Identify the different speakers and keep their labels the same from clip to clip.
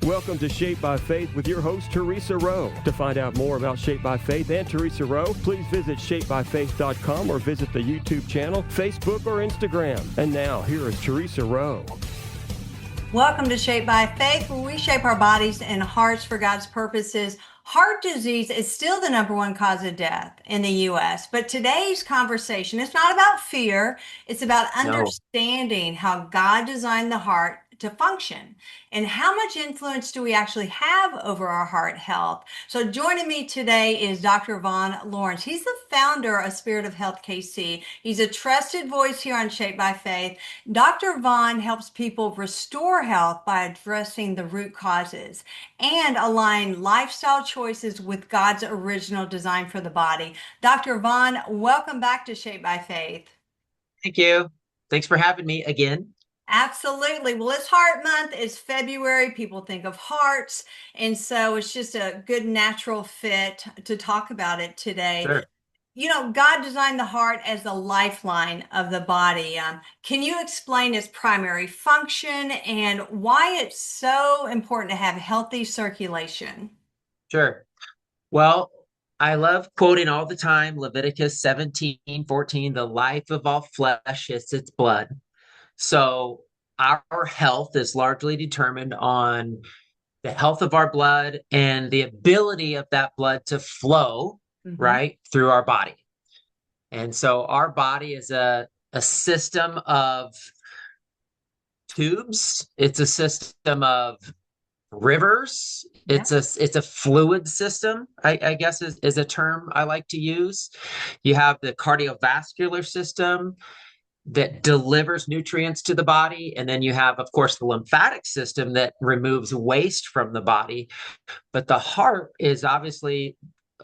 Speaker 1: Welcome to Shaped by Faith with your host, Teresa Rowe. To find out more about Shaped by Faith and Teresa Rowe, please visit shapedbyfaith.com or visit the YouTube channel, Facebook, or Instagram. And now, here is Teresa Rowe.
Speaker 2: Welcome to Shaped by Faith, where we shape our bodies and hearts for God's purposes. Heart disease is still the number one cause of death in the U.S., but today's conversation is not about fear. It's about understanding how God designed the heart to function and how much influence do we actually have over our heart health. So joining me today is Dr. Vaughn Lawrence. He's the founder of Spirit of Health KC. He's a trusted voice here on Shaped by Faith. Dr. Vaughn helps people restore health by addressing the root causes and align lifestyle choices with God's original design for the body. Dr. Vaughn, welcome back to Shaped by Faith.
Speaker 3: Thank you. Thanks for having me again.
Speaker 2: Absolutely. Well, it's Heart Month. It's February. People think of hearts. And so it's just a good natural fit to talk about it today.
Speaker 3: Sure.
Speaker 2: You know, God designed the heart as the lifeline of the body. Can you explain its primary function and why it's so important to have healthy circulation?
Speaker 3: Sure. Well, I love quoting all the time Leviticus 17:14, the life of all flesh is its blood. So our health is largely determined on the health of our blood and the ability of that blood to flow, right, through our body. And so our body is a system of tubes. It's a system of rivers. It's a fluid system, I guess is a term I like to use. You have the cardiovascular system that delivers nutrients to the body. And then you have, of course, the lymphatic system that removes waste from the body. But the heart is obviously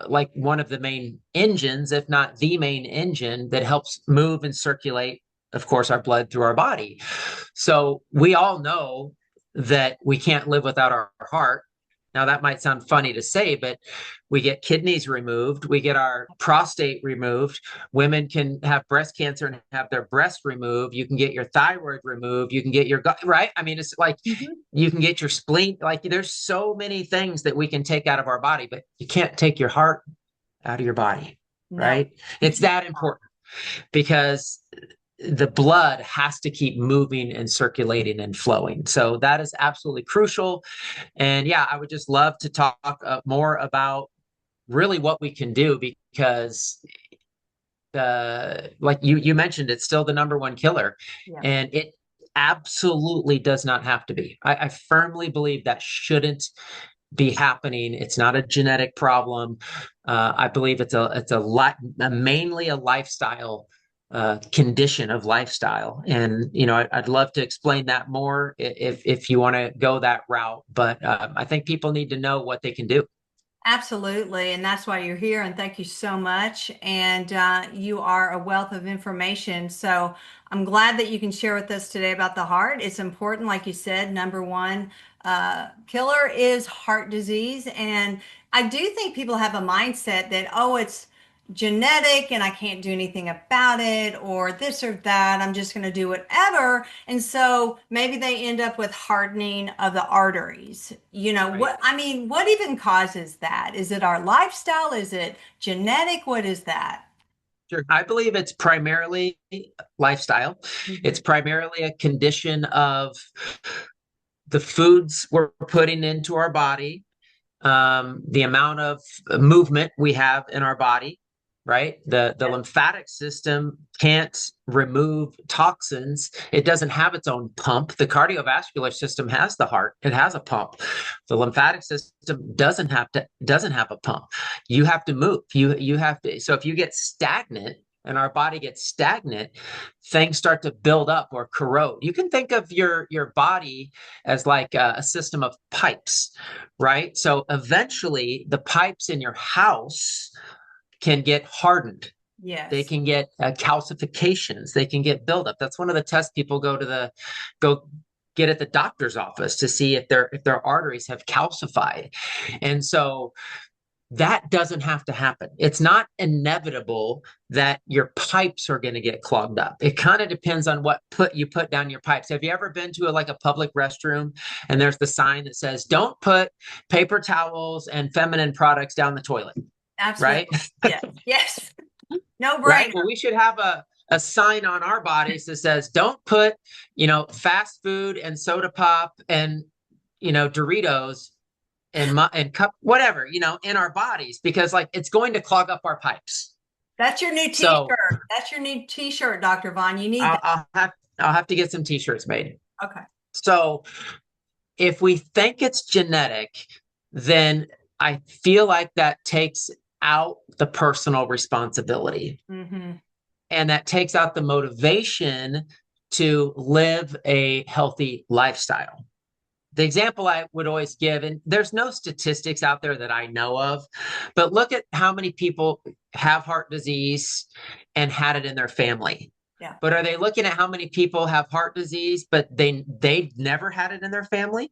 Speaker 3: like one of the main engines, if not the main engine, that helps move and circulate, of course, our blood through our body. So we all know that we can't live without our heart. Now, that might sound funny to say, but we get kidneys removed. We get our prostate removed. Women can have breast cancer and have their breast removed. You can get your thyroid removed. You can get your gut, right? I mean, it's like you can get your spleen. Like there's so many things that we can take out of our body, but you can't take your heart out of your body, right? It's that important because the blood has to keep moving and circulating and flowing. So that is absolutely crucial. And yeah, I would just love to talk more about really what we can do because like you mentioned, it's still the number one killer. And it absolutely does not have to be. I firmly believe that shouldn't be happening. It's not a genetic problem. I believe it's mainly a lifestyle condition of lifestyle. And, you know, I'd love to explain that more if you want to go that route. But I think people need to know what they can do.
Speaker 2: Absolutely. And that's why you're here. And thank you so much. And you are a wealth of information. So I'm glad that you can share with us today about the heart. It's important, like you said, number one killer is heart disease. And I do think people have a mindset that, oh, it's genetic and I can't do anything about it or this or that. I'm just going to do whatever. And so maybe they end up with hardening of the arteries. You know, what even causes that? Is it our lifestyle? Is it genetic? What is that?
Speaker 3: Sure. I believe it's primarily lifestyle. It's primarily a condition of the foods we're putting into our body, the amount of movement we have in our body. Right? The lymphatic system can't remove toxins. It doesn't have its own pump. The cardiovascular system has the heart. It has a pump. The lymphatic system doesn't have a pump. You have to move. You have to. So if you get stagnant and our body gets stagnant, things start to build up or corrode. You can think of your body as like a system of pipes, right? So eventually the pipes in your house can get hardened.
Speaker 2: Yes.
Speaker 3: They can get calcifications. They can get buildup. That's one of the tests people go get at the doctor's office to see if their arteries have calcified. And so That doesn't have to happen. It's not inevitable that your pipes are going to get clogged up. It kind of depends on what you put down your pipes. Have you ever been to like a public restroom and there's the sign that says, don't put paper towels and feminine products down the toilet,
Speaker 2: Absolutely.
Speaker 3: right?
Speaker 2: Yes. Yes. No
Speaker 3: Right.
Speaker 2: brainer.
Speaker 3: Well, we should have a sign on our bodies that says, don't put, fast food and soda pop and, Doritos and cup, whatever, in our bodies, because like it's going to clog up our pipes.
Speaker 2: That's your new
Speaker 3: So
Speaker 2: t-shirt. That's your new t-shirt, Dr. Vaughn. You need that.
Speaker 3: I'll have to get some t-shirts made.
Speaker 2: Okay.
Speaker 3: So if we think it's genetic, then I feel like that takes out the personal responsibility.
Speaker 2: Mm-hmm.
Speaker 3: And that takes out the motivation to live a healthy lifestyle. The example I would always give, and there's no statistics out there that I know of, but look at how many people have heart disease and had it in their family.
Speaker 2: Yeah.
Speaker 3: But are they looking at how many people have heart disease, but they never had it in their family?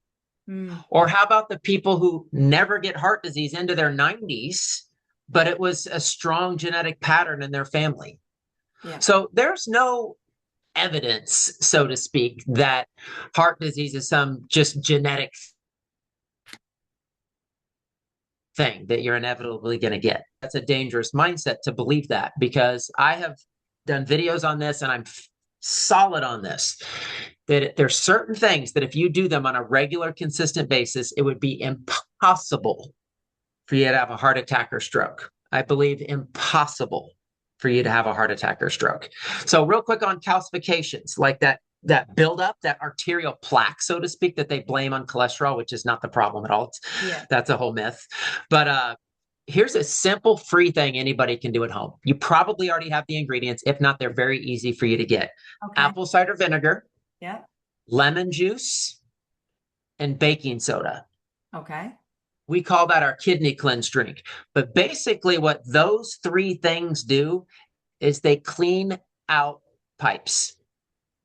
Speaker 2: Mm.
Speaker 3: Or how about the people who never get heart disease into their 90s, but it was a strong genetic pattern in their family?
Speaker 2: Yeah.
Speaker 3: So there's no evidence, so to speak, that heart disease is some just genetic thing that you're inevitably going to get. That's a dangerous mindset to believe that, because I have done videos on this and I'm solid on this, that there's certain things that if you do them on a regular, consistent basis, it would be impossible for you to have a heart attack or stroke. I believe impossible for you to have a heart attack or stroke. So real quick on calcifications, like that buildup, that arterial plaque, so to speak, that they blame on cholesterol, which is not the problem at all. That's a whole myth. But here's a simple, free thing anybody can do at home. You probably already have the ingredients. If not, they're very easy for you to get.
Speaker 2: Okay.
Speaker 3: Apple cider vinegar,
Speaker 2: Yeah.
Speaker 3: lemon juice, and baking soda.
Speaker 2: Okay.
Speaker 3: We call that our kidney cleanse drink. But basically what those three things do is they clean out pipes.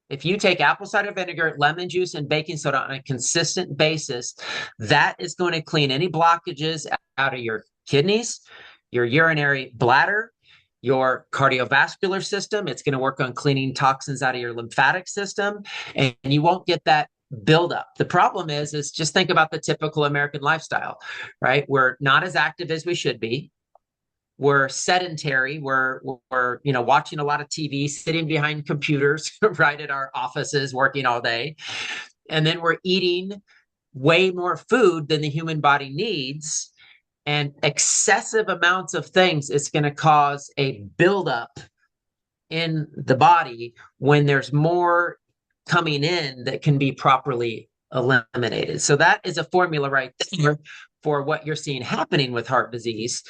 Speaker 3: If you take apple cider vinegar, lemon juice, and baking soda on a consistent basis, that is going to clean any blockages out of your kidneys, your urinary bladder, your cardiovascular system. It's going to work on cleaning toxins out of your lymphatic system, and you won't get that buildup. The problem is just think about the typical American lifestyle, right? We're not as active as we should be. We're sedentary. We're watching a lot of TV, sitting behind computers, right, at our offices, working all day. And then we're eating way more food than the human body needs. And excessive amounts of things is going to cause a buildup in the body when there's more coming in that can be properly eliminated. So that is a formula right there for what you're seeing happening with heart disease.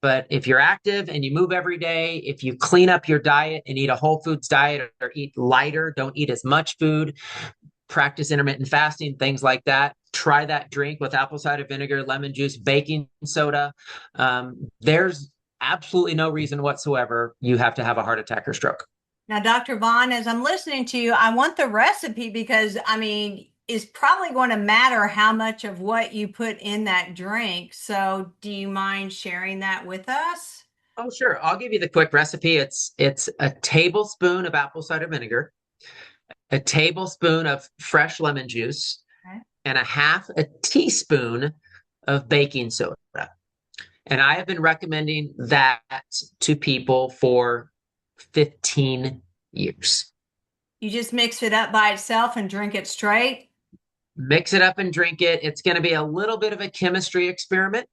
Speaker 3: But if you're active and you move every day, if you clean up your diet and eat a whole foods diet or eat lighter, don't eat as much food, practice intermittent fasting, things like that. Try that drink with apple cider vinegar, lemon juice, baking soda. There's absolutely no reason whatsoever you have to have a heart attack or stroke.
Speaker 2: Now, Dr. Vaughn, as I'm listening to you, I want the recipe because, it's probably going to matter how much of what you put in that drink. So do you mind sharing that with us?
Speaker 3: Oh, sure. I'll give you the quick recipe. It's a tablespoon of apple cider vinegar, a tablespoon of fresh lemon juice, okay, and a half a teaspoon of baking soda. And I have been recommending that to people for 15 years.
Speaker 2: You just mix it up by itself and drink it straight?
Speaker 3: Mix it up and drink it. It's going to be a little bit of a chemistry experiment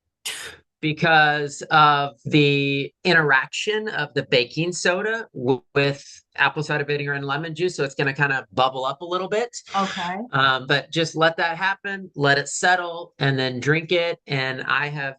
Speaker 3: because of the interaction of the baking soda with apple cider vinegar and lemon juice. So it's going to kind of bubble up a little bit.
Speaker 2: Okay.
Speaker 3: But just let that happen, let it settle, and then drink it. And I've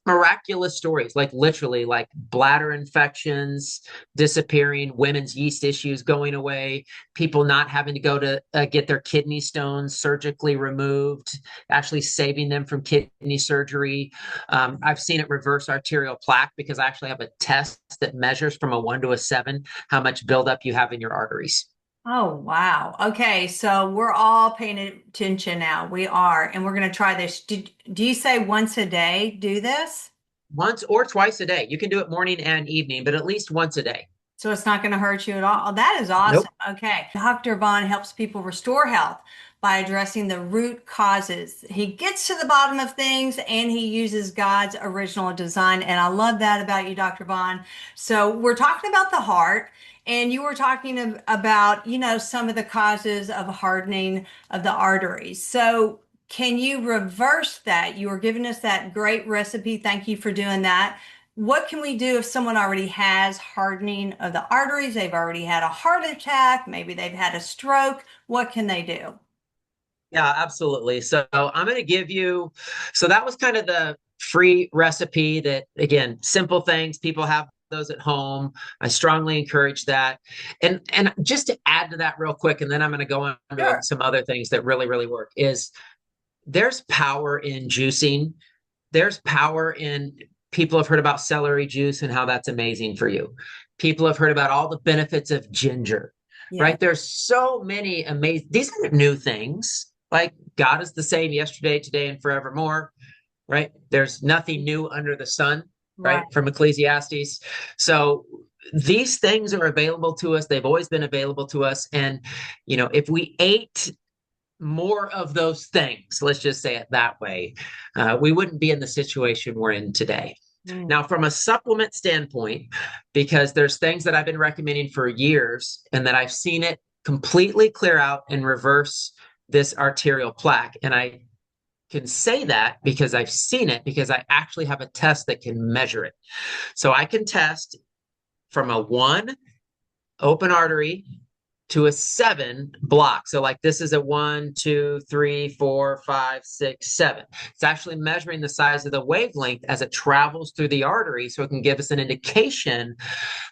Speaker 3: miraculous stories, like literally like bladder infections disappearing, women's yeast issues going away, people not having to go to get their kidney stones surgically removed, actually saving them from kidney surgery. I've seen it reverse arterial plaque because I actually have a test that measures from a 1 to a 7 how much buildup you have in your arteries.
Speaker 2: Oh, wow. Okay. So we're all paying attention now. We are, and we're going to try this. Do you say once a day do this?
Speaker 3: once or twice a day. You can do it morning and evening, but at least once a day.
Speaker 2: So it's not going to hurt you at all. Oh, that is
Speaker 3: Nope.
Speaker 2: awesome. Okay. Dr. Vaughn helps people restore health by addressing the root causes. He gets to the bottom of things and he uses God's original design. And I love that about you, Dr. Vaughn. So we're talking about the heart, and you were talking about, some of the causes of hardening of the arteries. So can you reverse that? You were giving us that great recipe. Thank you for doing that. What can we do if someone already has hardening of the arteries? They've already had a heart attack, maybe they've had a stroke. What can they do?
Speaker 3: Yeah, absolutely. So I'm going to give you, so that was kind of the free recipe that, again, simple things. People have those at home. I strongly encourage that. And just to add to that real quick, and then I'm going to go on to
Speaker 2: Sure.
Speaker 3: some other things that really, really work, is there's power in juicing. There's power in, people have heard about celery juice and how that's amazing for you. People have heard about all the benefits of ginger,
Speaker 2: Yeah.
Speaker 3: right? There's so many amazing, these aren't new things. Like God is the same yesterday, today, and forevermore, right? There's nothing new under the sun,
Speaker 2: Right.
Speaker 3: right? From Ecclesiastes. So these things are available to us. They've always been available to us. And, if we ate more of those things, let's just say it that way, we wouldn't be in the situation we're in today.
Speaker 2: Mm.
Speaker 3: Now, from a supplement standpoint, because there's things that I've been recommending for years and that I've seen it completely clear out and reverse this arterial plaque. And I can say that because I've seen it, because I actually have a test that can measure it. So I can test from a 1 open artery to a 7 block. So like this is a 1, 2, 3, 4, 5, 6, 7. It's actually measuring the size of the wavelength as it travels through the artery, so it can give us an indication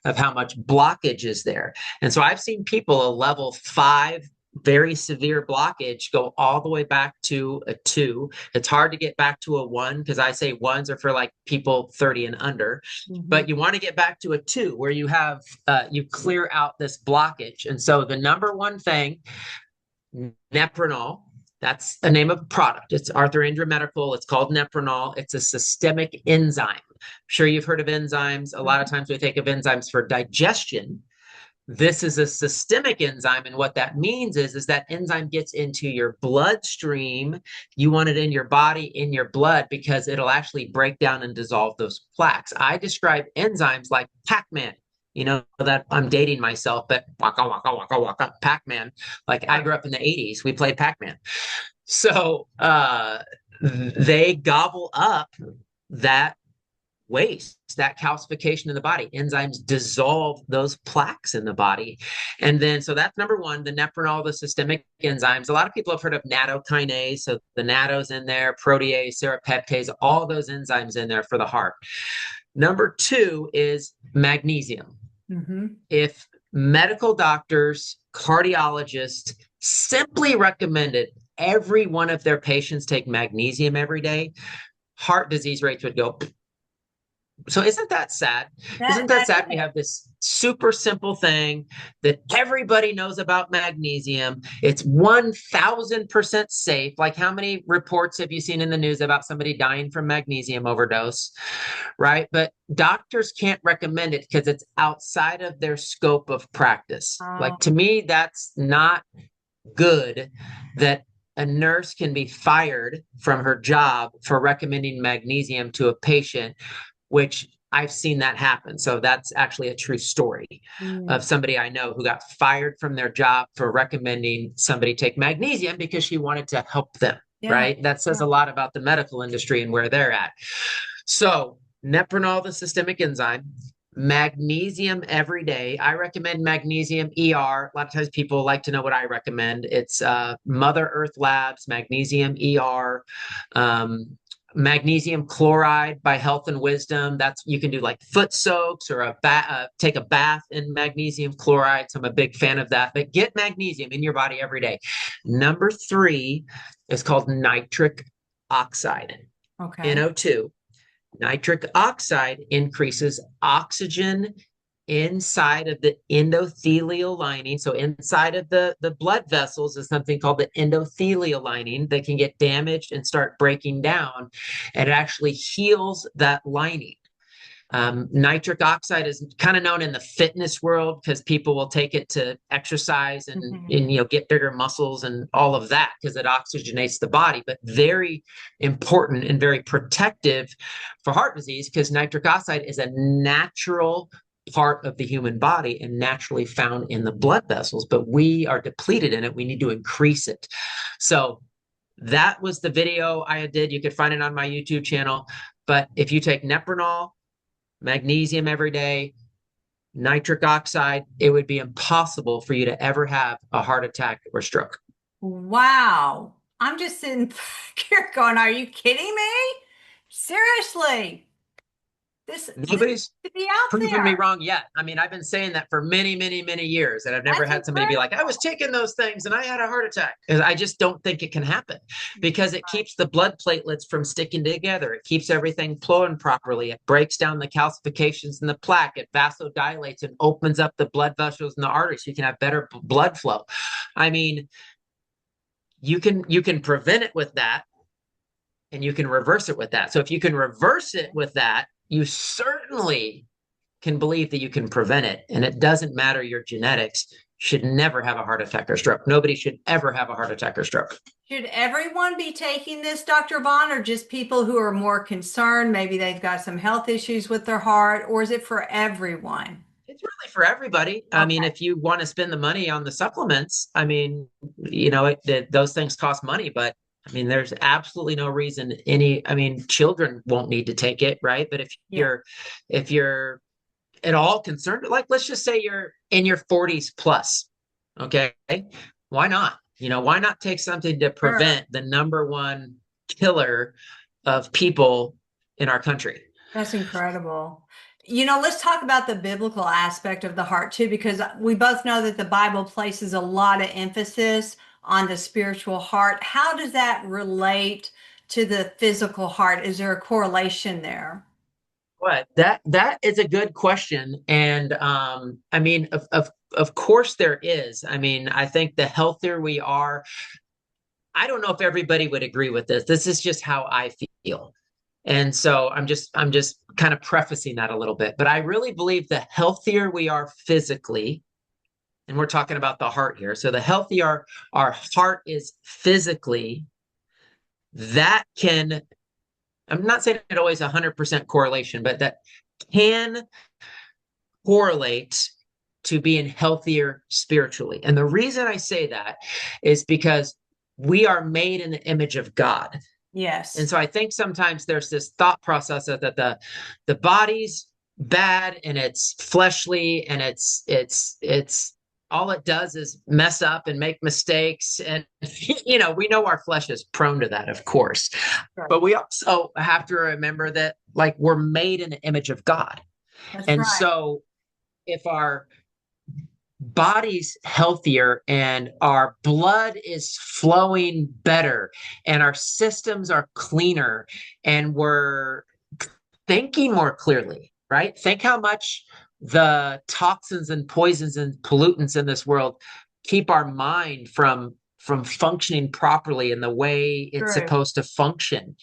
Speaker 3: of how much blockage is there. And so I've seen people a level 5 very severe blockage go all the way back to a 2. It's hard to get back to a 1 because I say 1s are for like people 30 and under, but you want to get back to a 2 where you have you clear out this blockage. And so the number one thing, Nepronol, that's the name of a product. It's Arthur Indra Medical. It's called Nepronol. It's a systemic enzyme. I'm sure you've heard of enzymes. A lot of times we think of enzymes for digestion. This is a systemic enzyme, and what that means is that enzyme gets into your bloodstream. You want it in your body, in your blood, because it'll actually break down and dissolve those plaques. I describe enzymes like Pac-Man. That I'm dating myself, but waka, waka, waka, waka, Pac-Man. Like I grew up in the 80s. We played Pac-Man. So they gobble up that waste, that calcification in the body. Enzymes dissolve those plaques in the body. And then, so that's number one, the Nepronol, the systemic enzymes. A lot of people have heard of nattokinase. So the natto's in there, protease, serrapeptase, all those enzymes in there for the heart. Number two is magnesium.
Speaker 2: Mm-hmm.
Speaker 3: If medical doctors, cardiologists simply recommended every one of their patients take magnesium every day, heart disease rates would go. So isn't that sad? Isn't that sad? We have this super simple thing that everybody knows about magnesium. It's 1000% safe. Like how many reports have you seen in the news about somebody dying from magnesium overdose, right? But doctors can't recommend it because it's outside of their scope of practice. Like to me, that's not good that a nurse can be fired from her job for recommending magnesium to a patient, which I've seen that happen. So that's actually a true story of somebody I know who got fired from their job for recommending somebody take magnesium because she wanted to help them, right? That says a lot about the medical industry and where they're at. So Nepronol, the systemic enzyme, magnesium every day. I recommend magnesium ER. A lot of times people like to know what I recommend. It's Mother Earth Labs, magnesium ER. Magnesium chloride by Health and Wisdom. That's, you can do like foot soaks or take a bath in magnesium chloride. So I'm a big fan of that. But get magnesium in your body every day. Number three is called nitric oxide.
Speaker 2: Okay.
Speaker 3: NO2. Nitric oxide increases oxygen inside of the endothelial lining. So inside of the blood vessels is something called the endothelial lining that can get damaged and start breaking down. And it actually heals that lining. Nitric oxide is kind of known in the fitness world because people will take it to exercise and get bigger muscles and all of that because it oxygenates the body, but very important and very protective for heart disease because nitric oxide is a natural part of the human body and naturally found in the blood vessels, but we are depleted in it. We need to increase it. So that was the video I did. You could find it on my YouTube channel. But if you take Nepronol, magnesium every day, nitric oxide, it would be impossible for you to ever have a heart attack or stroke.
Speaker 2: Wow. I'm just sitting here going, are you kidding me? Seriously.
Speaker 3: Nobody's
Speaker 2: to be out
Speaker 3: proven
Speaker 2: there.
Speaker 3: me wrong yet. I mean, I've been saying that for many, many, many years, and I've never had somebody be like, I was taking those things and I had a heart attack. I just don't think it can happen because it keeps the blood platelets from sticking together. It keeps everything flowing properly. It breaks down the calcifications in the plaque. It vasodilates and opens up the blood vessels and the arteries so you can have better blood flow. I mean, you can prevent it with that and you can reverse it with that. So if you can reverse it with that, you certainly can believe that you can prevent it. And it doesn't matter your genetics. Should never have a heart attack or stroke. Nobody should ever have a heart attack or stroke.
Speaker 2: Should everyone be taking this, Dr. Vaughn, or just people who are more concerned? Maybe they've got some health issues with their heart, or is it for everyone?
Speaker 3: It's really for everybody. Okay. I mean, if you want to spend the money on the supplements, I mean, those things cost money, but I mean, there's absolutely no reason children won't need to take it, right? But if you're at all concerned, like, let's just say you're in your 40s plus, okay, why not? Why not take something to prevent the number one killer of people in our country?
Speaker 2: That's incredible. Let's talk about the biblical aspect of the heart too, because we both know that the Bible places a lot of emphasis on the spiritual heart. How does that relate to the physical heart? Is there a correlation there?
Speaker 3: What that is a good question. And I mean, of course there is. I mean, I think the healthier we are, I don't know if everybody would agree with this. This is just how I feel. And so I'm just kind of prefacing that a little bit, but I really believe the healthier we are physically, and we're talking about the heart here. So the healthier our heart is physically, that can, I'm not saying it always 100% correlation, but that can correlate to being healthier spiritually. And the reason I say that is because we are made in the image of God.
Speaker 2: Yes.
Speaker 3: And so I think sometimes there's this thought process that the body's bad and it's fleshly and it's all it does is mess up and make mistakes. And, we know our flesh is prone to that, of course. Right. But we also have to remember that, like, we're made in the image of God. That's right. So if our body's healthier and our blood is flowing better and our systems are cleaner and we're thinking more clearly, right? Think how much the toxins and poisons and pollutants in this world keep our mind from functioning properly in the way it's supposed to function.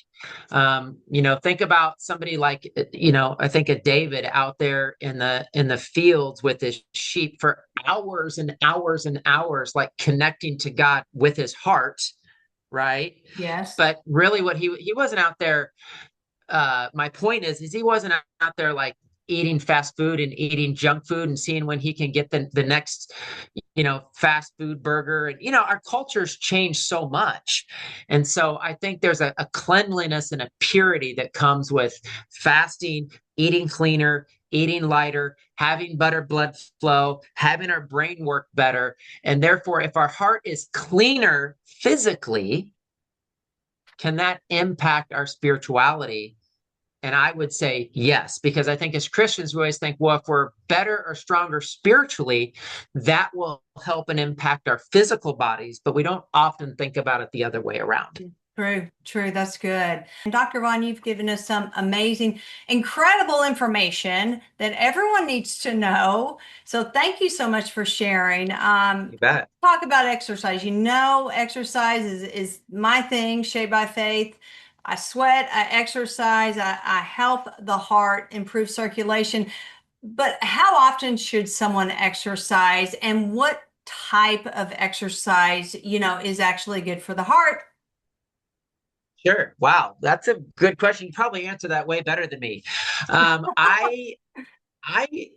Speaker 3: Think about somebody like, I think of David out there in the fields with his sheep for hours and hours and hours, like connecting to God with his heart, right?
Speaker 2: Yes.
Speaker 3: But really what he wasn't out there. My point is he wasn't out there like eating fast food and eating junk food and seeing when he can get the next, fast food burger. And, our culture's changed so much. And so I think there's a cleanliness and a purity that comes with fasting, eating cleaner, eating lighter, having better blood flow, having our brain work better. And therefore, if our heart is cleaner physically, can that impact our spirituality? And I would say yes, because I think as Christians, we always think, well, if we're better or stronger spiritually, that will help and impact our physical bodies, but we don't often think about it the other way around.
Speaker 2: True, true. That's good. And Dr. Vaughn, you've given us some amazing, incredible information that everyone needs to know. So thank you so much for sharing.
Speaker 3: You bet.
Speaker 2: Talk about exercise. You know, exercise is my thing, Shaped by Faith. I sweat, I exercise, I help the heart improve circulation. But how often should someone exercise, and what type of exercise, is actually good for the heart?
Speaker 3: Sure. Wow, that's a good question. You probably answer that way better than me. I I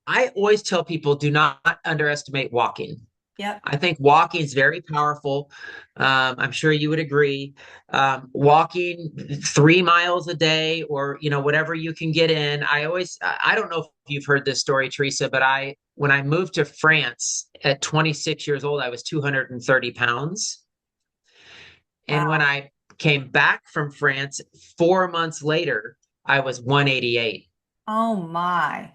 Speaker 3: I always tell people do not underestimate walking.
Speaker 2: Yep.
Speaker 3: I think walking is very powerful. I'm sure you would agree. Walking 3 miles a day, or whatever you can get in. I don't know if you've heard this story, Teresa, but when I moved to France at 26 years old, I was 230 pounds. And when
Speaker 2: Wow.
Speaker 3: I came back from France 4 months later, I was 188.
Speaker 2: Oh my.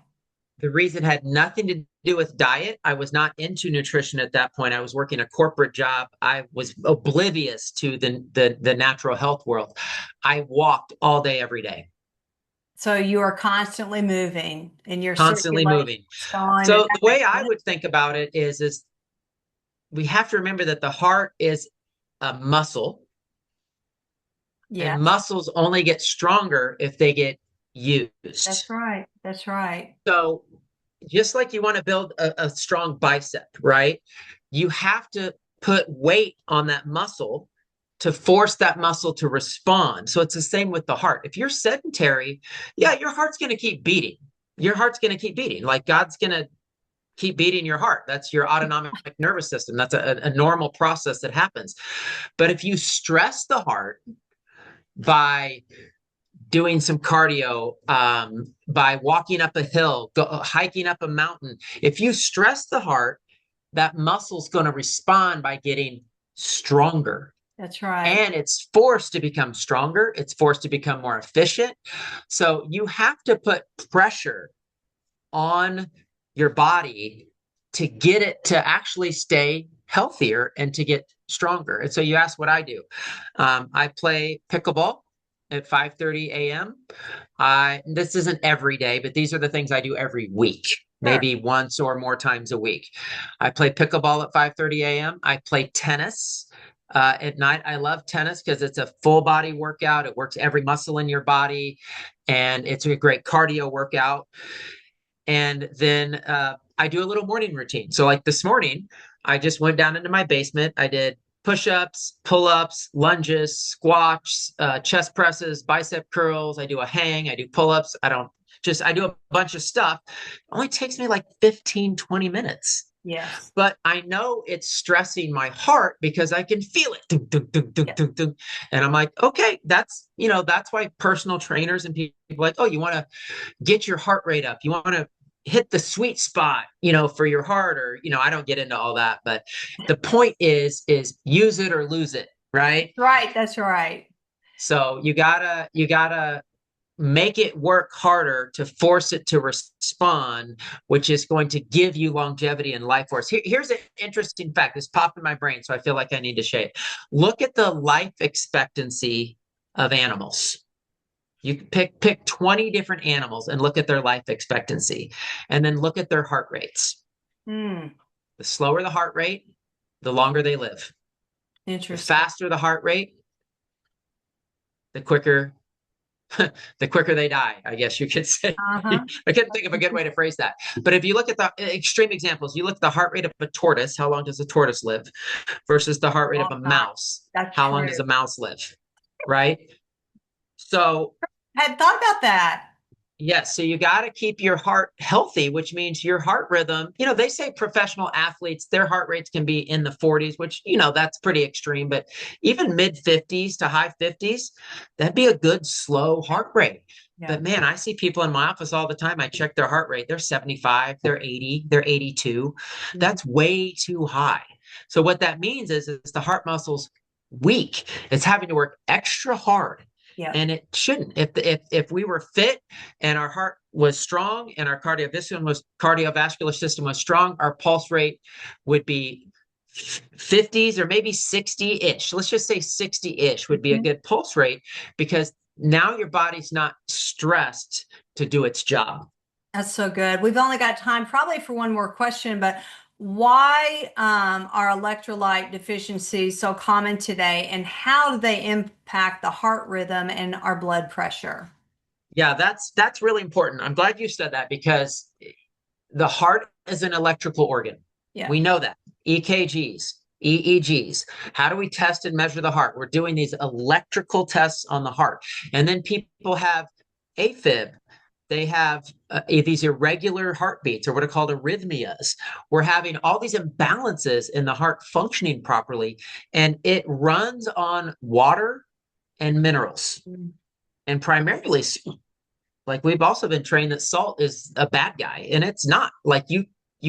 Speaker 3: The reason had nothing to do with diet. I was not into nutrition at that point. I was working a corporate job. I was oblivious to the natural health world. I walked all day, every day,
Speaker 2: So you are constantly moving and your
Speaker 3: constantly
Speaker 2: circulation
Speaker 3: moving.
Speaker 2: is going, and
Speaker 3: So
Speaker 2: that
Speaker 3: the way
Speaker 2: makes
Speaker 3: I
Speaker 2: sense.
Speaker 3: would think about it is we have to remember that the heart is a muscle, and
Speaker 2: Yes,
Speaker 3: muscles only get stronger if they get used.
Speaker 2: that's right. That's right.
Speaker 3: So just like you want to build a strong bicep, right? You have to put weight on that muscle to force that muscle to respond. So it's the same with the heart. If you're sedentary, yeah, your heart's going to keep beating. Your heart's going to keep beating. Like God's going to keep beating your heart. That's your autonomic nervous system. That's a normal process that happens. But if you stress the heart by doing some cardio, by walking up a hill, hiking up a mountain. If you stress the heart, that muscle's going to respond by getting stronger.
Speaker 2: That's right.
Speaker 3: And it's forced to become stronger. It's forced to become more efficient. So you have to put pressure on your body to get it to actually stay healthier and to get stronger. And so you ask what I do. I play pickleball at 5:30 a.m. This isn't every day, but these are the things I do every week,
Speaker 2: Sure.
Speaker 3: maybe once or more times a week. I play pickleball at 5:30 a.m. I play tennis at night. I love tennis because it's a full body workout. It works every muscle in your body, and it's a great cardio workout. And then I do a little morning routine. So like this morning, I just went down into my basement. I did push-ups, pull-ups, lunges, squats, chest presses, bicep curls. I do a hang, I do pull-ups. I do a bunch of stuff. It only takes me like 15, 20 minutes.
Speaker 2: Yes.
Speaker 3: But I know it's stressing my heart because I can feel it. Dun, dun, dun, dun, dun, dun. And I'm like, okay, that's why personal trainers and people like, oh, you want to get your heart rate up. You want to hit the sweet spot, for your heart, or, I don't get into all that, but the point is use it or lose it. Right.
Speaker 2: Right. That's right.
Speaker 3: So you gotta make it work harder to force it to respond, which is going to give you longevity and life force. Here's an interesting fact. This popped in my brain, so I feel like I need to share it. Look at the life expectancy of animals. You pick 20 different animals and look at their life expectancy, and then look at their heart rates.
Speaker 2: Mm,
Speaker 3: The slower the heart rate, the longer they live. The
Speaker 2: interesting.
Speaker 3: faster the heart rate, the quicker they die, I guess you could say.
Speaker 2: Uh-huh.
Speaker 3: I couldn't think of a good way to phrase that. But if you look at the extreme examples, you look at the heart rate of a tortoise, how long does a tortoise live, versus the heart rate of a mouse,
Speaker 2: That's
Speaker 3: how
Speaker 2: true.
Speaker 3: long does a mouse live, right? So
Speaker 2: I had thought about that.
Speaker 3: yes, so you got to keep your heart healthy, which means your heart rhythm. They say professional athletes, their heart rates can be in the 40s, which, that's pretty extreme, but even mid 50s to high 50s, that'd be a good slow heart rate.
Speaker 2: Yeah.
Speaker 3: But man, I see people in my office all the time. I check their heart rate. They're 75, they're 80, they're 82.
Speaker 2: Mm-hmm.
Speaker 3: That's way too high. So what that means is the heart muscle's weak. It's having to work extra hard.
Speaker 2: Yeah.
Speaker 3: And it shouldn't. If we were fit and our heart was strong and our cardiovascular system was strong, our pulse rate would be 50s or maybe 60-ish. Let's just say 60-ish would be a good pulse rate, because now your body's not stressed to do its job.
Speaker 2: That's so good. We've only got time probably for one more question, but why are electrolyte deficiencies so common today, and how do they impact the heart rhythm and our blood pressure?
Speaker 3: Yeah, that's really important. I'm glad you said that, because the heart is an electrical organ.
Speaker 2: Yeah.
Speaker 3: We know that. EKGs, EEGs. How do we test and measure the heart? We're doing these electrical tests on the heart. And then people have AFib. They have these irregular heartbeats, or what are called arrhythmias. We're having all these imbalances in the heart functioning properly, and it runs on water and minerals. And primarily, like, we've also been trained that salt is a bad guy, and it's not. Like, you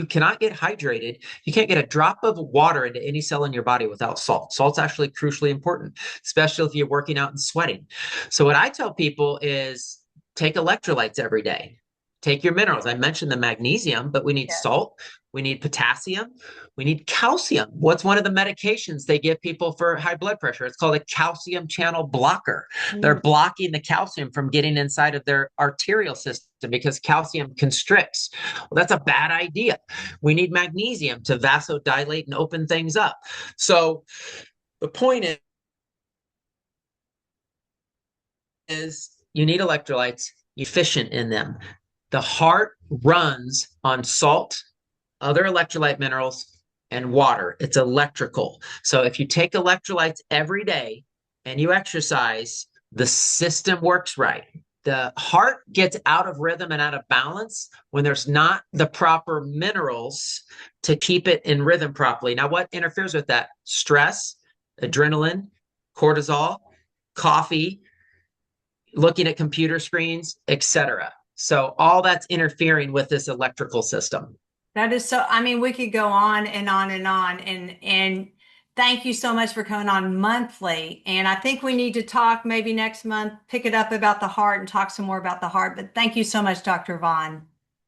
Speaker 3: cannot get hydrated. You can't get a drop of water into any cell in your body without salt. Salt's actually crucially important, especially if you're working out and sweating. So what I tell people is, take electrolytes every day. Take your minerals. I mentioned the magnesium, but we need salt. We need potassium. We need calcium. What's one of the medications they give people for high blood pressure? It's called a calcium channel blocker. They're blocking the calcium from getting inside of their arterial system because calcium constricts. Well, that's a bad idea. We need magnesium to vasodilate and open things up. So the point is you need electrolytes, efficient in them. The heart runs on salt, other electrolyte minerals, and water. It's electrical. So if you take electrolytes every day and you exercise, the system works right. The heart gets out of rhythm and out of balance when there's not the proper minerals to keep it in rhythm properly. Now, what interferes with that? Stress, adrenaline, cortisol, coffee, looking at computer screens, etc. So all that's interfering with this electrical system.
Speaker 2: That is so, I mean, we could go on and on and on. And thank you so much for coming on monthly. And I think we need to talk maybe next month, pick it up about the heart and talk some more about the heart. But thank you so much, Dr. Vaughn.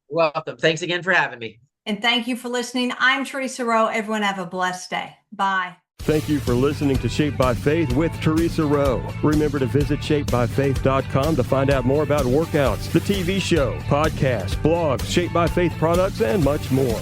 Speaker 3: Welcome. Thanks again for having me.
Speaker 2: And thank you for listening. I'm Teresa Rowe. Everyone have a blessed day. Bye.
Speaker 1: Thank you for listening to Shaped by Faith with Teresa Rowe. Remember to visit shapebyfaith.com to find out more about workouts, the TV show, podcasts, blogs, Shaped by Faith products, and much more.